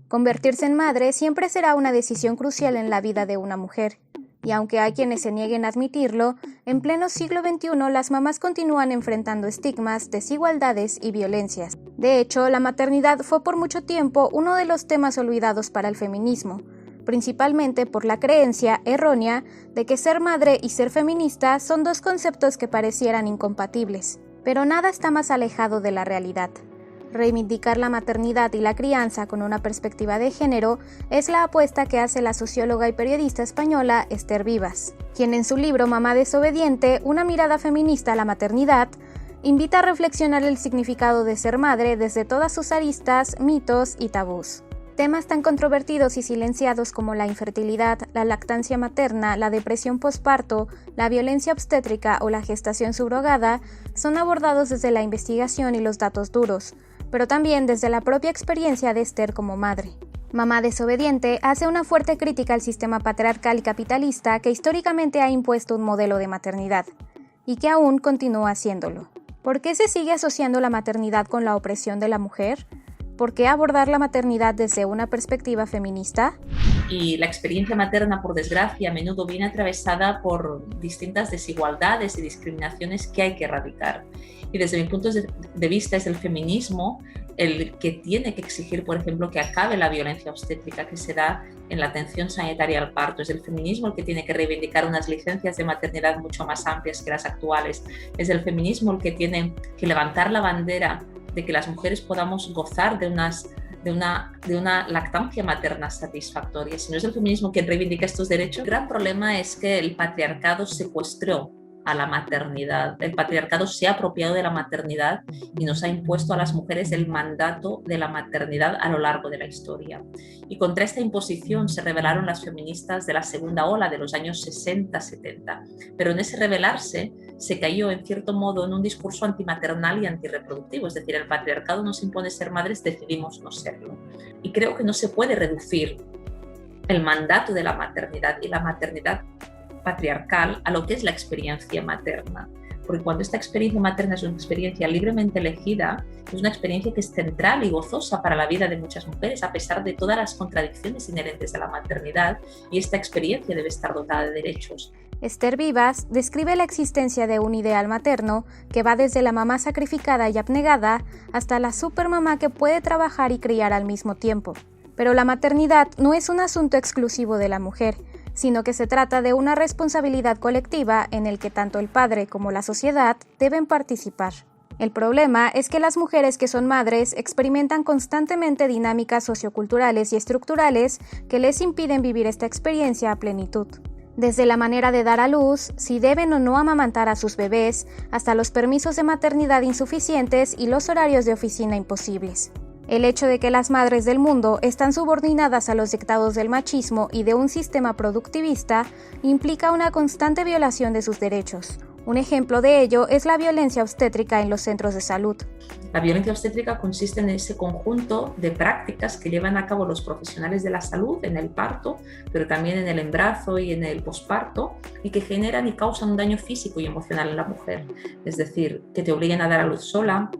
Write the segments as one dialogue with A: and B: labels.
A: Convertirse en madre siempre será una decisión crucial en la vida de una mujer. Y aunque hay quienes se nieguen a admitirlo, en pleno siglo XXI las mamás continúan enfrentando estigmas, desigualdades y violencias. De hecho, la maternidad fue por mucho tiempo uno de los temas olvidados para el feminismo, principalmente por la creencia errónea de que ser madre y ser feminista son dos conceptos que parecieran incompatibles. Pero nada está más alejado de la realidad. Reivindicar la maternidad y la crianza con una perspectiva de género es la apuesta que hace la socióloga y periodista española Esther Vivas, quien en su libro Mamá desobediente, una mirada feminista a la maternidad, invita a reflexionar el significado de ser madre desde todas sus aristas, mitos y tabús. Temas tan controvertidos y silenciados como la infertilidad, la lactancia materna, la depresión posparto, la violencia obstétrica o la gestación subrogada son abordados desde la investigación y los datos duros, pero también desde la propia experiencia de Esther como madre. Mamá desobediente hace una fuerte crítica al sistema patriarcal y capitalista que históricamente ha impuesto un modelo de maternidad, y que aún continúa haciéndolo. ¿Por qué se sigue asociando la maternidad con la opresión de la mujer? ¿Por qué abordar la maternidad desde una perspectiva feminista?
B: Y la experiencia materna, por desgracia, a menudo viene atravesada por distintas desigualdades y discriminaciones que hay que erradicar. Y desde mi punto de vista es el feminismo el que tiene que exigir, por ejemplo, que acabe la violencia obstétrica que se da en la atención sanitaria al parto. Es el feminismo el que tiene que reivindicar unas licencias de maternidad mucho más amplias que las actuales. Es el feminismo el que tiene que levantar la bandera de que las mujeres podamos gozar de una lactancia materna satisfactoria. Si no es el feminismo quien reivindica estos derechos, el gran problema es que el patriarcado secuestró a la maternidad. El patriarcado se ha apropiado de la maternidad y nos ha impuesto a las mujeres el mandato de la maternidad a lo largo de la historia. Y contra esta imposición se rebelaron las feministas de la segunda ola de los años 60-70. Pero en ese rebelarse se cayó en cierto modo en un discurso antimaternal y antirreproductivo. Es decir, el patriarcado nos impone ser madres, decidimos no serlo. Y creo que no se puede reducir el mandato de la maternidad y la maternidad patriarcal a lo que es la experiencia materna, porque cuando esta experiencia materna es una experiencia libremente elegida, es una experiencia que es central y gozosa para la vida de muchas mujeres, a pesar de todas las contradicciones inherentes a la maternidad, y esta experiencia debe estar dotada de derechos.
A: Esther Vivas describe la existencia de un ideal materno que va desde la mamá sacrificada y abnegada hasta la supermamá que puede trabajar y criar al mismo tiempo. Pero la maternidad no es un asunto exclusivo de la mujer, sino que se trata de una responsabilidad colectiva en el que tanto el padre como la sociedad deben participar. El problema es que las mujeres que son madres experimentan constantemente dinámicas socioculturales y estructurales que les impiden vivir esta experiencia a plenitud. Desde la manera de dar a luz, si deben o no amamantar a sus bebés, hasta los permisos de maternidad insuficientes y los horarios de oficina imposibles. El hecho de que las madres del mundo están subordinadas a los dictados del machismo y de un sistema productivista implica una constante violación de sus derechos. Un ejemplo de ello es la violencia obstétrica en los centros de salud.
B: La violencia obstétrica consiste en ese conjunto de prácticas que llevan a cabo los profesionales de la salud en el parto, pero también en el embarazo y en el posparto, y que generan y causan un daño físico y emocional en la mujer. Es decir, que te obliguen a dar a luz sola,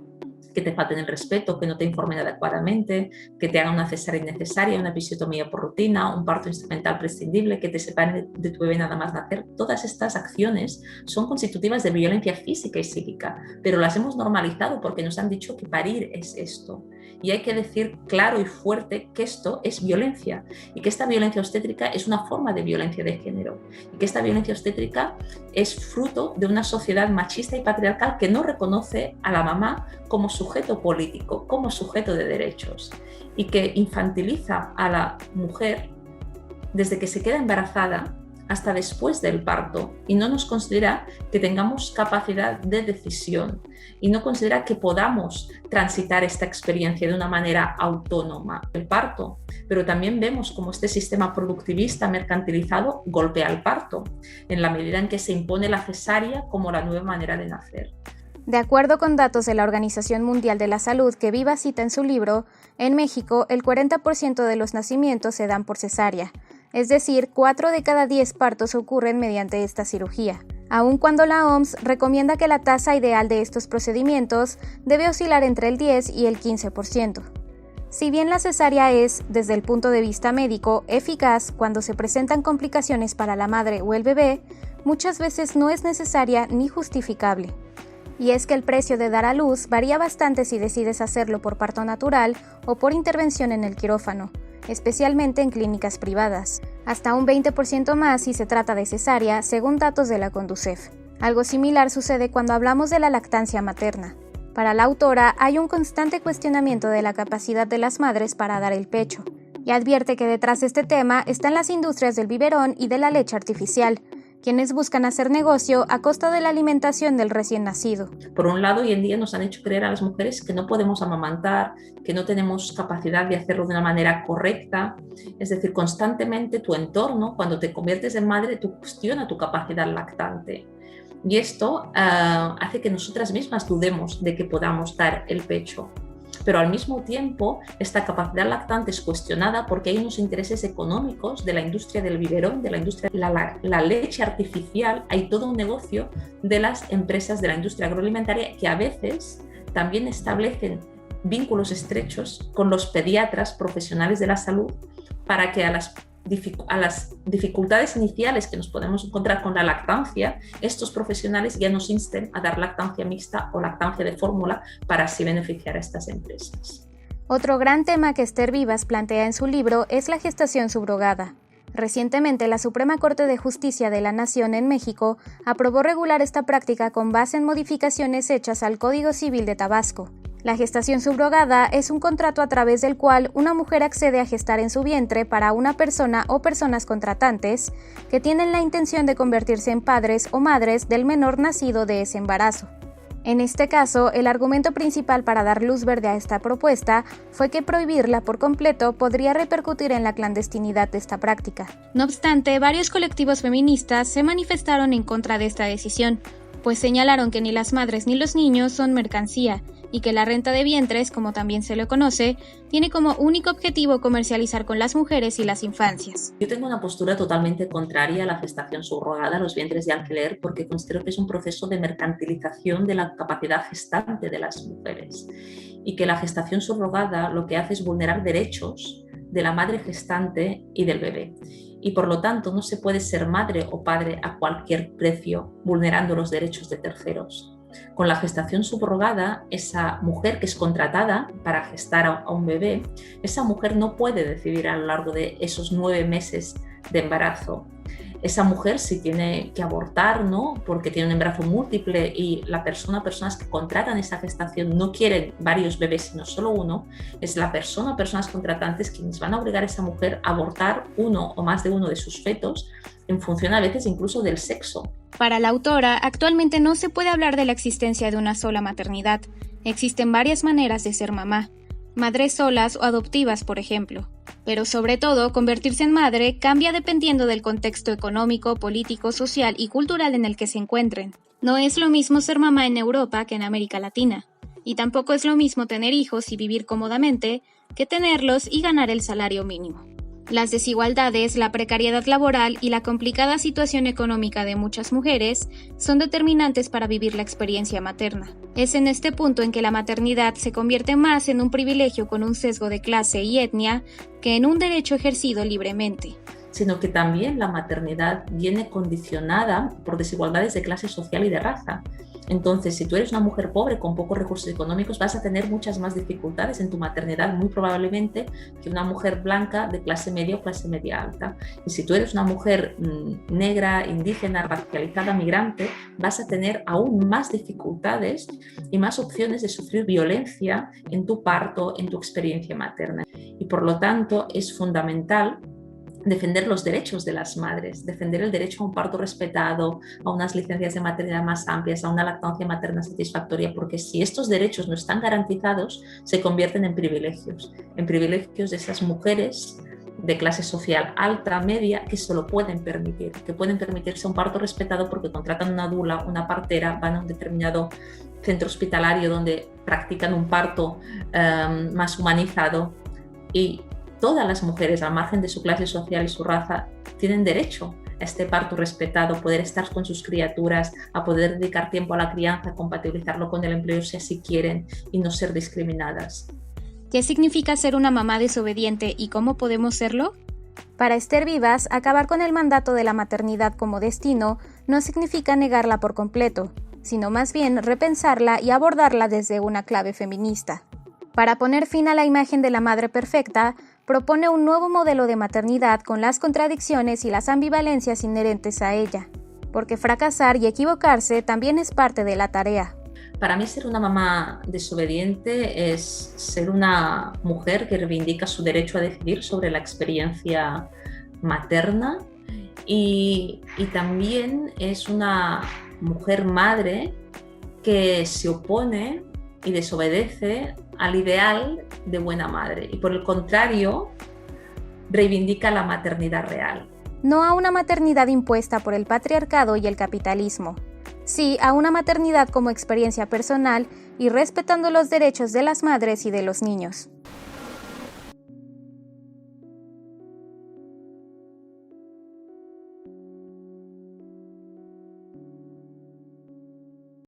B: que te falten el respeto, que no te informen adecuadamente, que te hagan una cesárea innecesaria, una episiotomía por rutina, un parto instrumental prescindible, que te separen de tu bebé nada más nacer. Todas estas acciones son constitutivas de violencia física y psíquica, pero las hemos normalizado porque nos han dicho que parir es esto. Y hay que decir claro y fuerte que esto es violencia y que esta violencia obstétrica es una forma de violencia de género y que esta violencia obstétrica es fruto de una sociedad machista y patriarcal que no reconoce a la mamá como sujeto político, como sujeto de derechos y que infantiliza a la mujer desde que se queda embarazada hasta después del parto y no nos considera que tengamos capacidad de decisión y no considera que podamos transitar esta experiencia de una manera autónoma. El parto, pero también vemos cómo este sistema productivista mercantilizado golpea al parto en la medida en que se impone la cesárea como la nueva manera de nacer.
A: De acuerdo con datos de la Organización Mundial de la Salud que Vivas cita en su libro, en México el 40% de los nacimientos se dan por cesárea. Es decir, 4 de cada 10 partos ocurren mediante esta cirugía, aun cuando la OMS recomienda que la tasa ideal de estos procedimientos debe oscilar entre el 10 y el 15%. Si bien la cesárea es, desde el punto de vista médico, eficaz cuando se presentan complicaciones para la madre o el bebé, muchas veces no es necesaria ni justificable. Y es que el precio de dar a luz varía bastante si decides hacerlo por parto natural o por intervención en el quirófano, especialmente en clínicas privadas, hasta un 20% más si se trata de cesárea, según datos de la Conducef. Algo similar sucede cuando hablamos de la lactancia materna. Para la autora hay un constante cuestionamiento de la capacidad de las madres para dar el pecho, y advierte que detrás de este tema están las industrias del biberón y de la leche artificial, quienes buscan hacer negocio a costa de la alimentación del recién nacido.
B: Por un lado, hoy en día nos han hecho creer a las mujeres que no podemos amamantar, que no tenemos capacidad de hacerlo de una manera correcta. Es decir, constantemente tu entorno, cuando te conviertes en madre, tú cuestiona tu capacidad lactante. Y esto hace que nosotras mismas dudemos de que podamos dar el pecho. Pero al mismo tiempo, esta capacidad lactante es cuestionada porque hay unos intereses económicos de la industria del biberón, de la industria de la leche artificial. Hay todo un negocio de las empresas de la industria agroalimentaria que a veces también establecen vínculos estrechos con los pediatras profesionales de la salud para que a las dificultades iniciales que nos podemos encontrar con la lactancia, estos profesionales ya nos insten a dar lactancia mixta o lactancia de fórmula para así beneficiar a estas empresas.
A: Otro gran tema que Esther Vivas plantea en su libro es la gestación subrogada. Recientemente, la Suprema Corte de Justicia de la Nación en México aprobó regular esta práctica con base en modificaciones hechas al Código Civil de Tabasco. La gestación subrogada es un contrato a través del cual una mujer accede a gestar en su vientre para una persona o personas contratantes que tienen la intención de convertirse en padres o madres del menor nacido de ese embarazo. En este caso, el argumento principal para dar luz verde a esta propuesta fue que prohibirla por completo podría repercutir en la clandestinidad de esta práctica. No obstante, varios colectivos feministas se manifestaron en contra de esta decisión, pues señalaron que ni las madres ni los niños son mercancía, y que la renta de vientres, como también se le conoce, tiene como único objetivo comercializar con las mujeres y las infancias.
B: Yo tengo una postura totalmente contraria a la gestación subrogada, a los vientres de alquiler, porque considero que es un proceso de mercantilización de la capacidad gestante de las mujeres y que la gestación subrogada lo que hace es vulnerar derechos de la madre gestante y del bebé. Y por lo tanto no se puede ser madre o padre a cualquier precio, vulnerando los derechos de terceros. Con la gestación subrogada, esa mujer que es contratada para gestar a un bebé, esa mujer no puede decidir a lo largo de esos 9 meses de embarazo. Esa mujer, si tiene que abortar, ¿no?, porque tiene un embarazo múltiple y personas que contratan esa gestación no quieren varios bebés sino solo uno, es la persona o personas contratantes quienes van a obligar a esa mujer a abortar uno o más de uno de sus fetos en función a veces incluso del sexo.
A: Para la autora, actualmente no se puede hablar de la existencia de una sola maternidad. Existen varias maneras de ser mamá. Madres solas o adoptivas, por ejemplo. Pero sobre todo, convertirse en madre cambia dependiendo del contexto económico, político, social y cultural en el que se encuentren. No es lo mismo ser mamá en Europa que en América Latina. Y tampoco es lo mismo tener hijos y vivir cómodamente que tenerlos y ganar el salario mínimo. Las desigualdades, la precariedad laboral y la complicada situación económica de muchas mujeres son determinantes para vivir la experiencia materna. Es en este punto en que la maternidad se convierte más en un privilegio con un sesgo de clase y etnia que en un derecho ejercido libremente.
B: Sino que también la maternidad viene condicionada por desigualdades de clase social y de raza. Entonces, si tú eres una mujer pobre con pocos recursos económicos, vas a tener muchas más dificultades en tu maternidad, muy probablemente, que una mujer blanca de clase media o clase media alta. Y si tú eres una mujer negra, indígena, racializada, migrante, vas a tener aún más dificultades y más opciones de sufrir violencia en tu parto, en tu experiencia materna. Y por lo tanto, es fundamental defender los derechos de las madres, defender el derecho a un parto respetado, a unas licencias de maternidad más amplias, a una lactancia materna satisfactoria, porque si estos derechos no están garantizados, se convierten en privilegios de esas mujeres de clase social alta, media, que se lo pueden permitir, que pueden permitirse un parto respetado porque contratan una dula, una partera, van a un determinado centro hospitalario donde practican un parto más humanizado, y todas las mujeres, al margen de su clase social y su raza, tienen derecho a este parto respetado, a poder estar con sus criaturas, a poder dedicar tiempo a la crianza, compatibilizarlo con el empleo si así quieren y no ser discriminadas.
A: ¿Qué significa ser una mamá desobediente y cómo podemos serlo? Para Esther Vivas, acabar con el mandato de la maternidad como destino no significa negarla por completo, sino más bien repensarla y abordarla desde una clave feminista. Para poner fin a la imagen de la madre perfecta, propone un nuevo modelo de maternidad con las contradicciones y las ambivalencias inherentes a ella, porque fracasar y equivocarse también es parte de la tarea.
B: Para mí ser una mamá desobediente es ser una mujer que reivindica su derecho a decidir sobre la experiencia materna y también es una mujer madre que se opone y desobedece al ideal de buena madre y por el contrario reivindica la maternidad real.
A: No a una maternidad impuesta por el patriarcado y el capitalismo. Sí a una maternidad como experiencia personal y respetando los derechos de las madres y de los niños.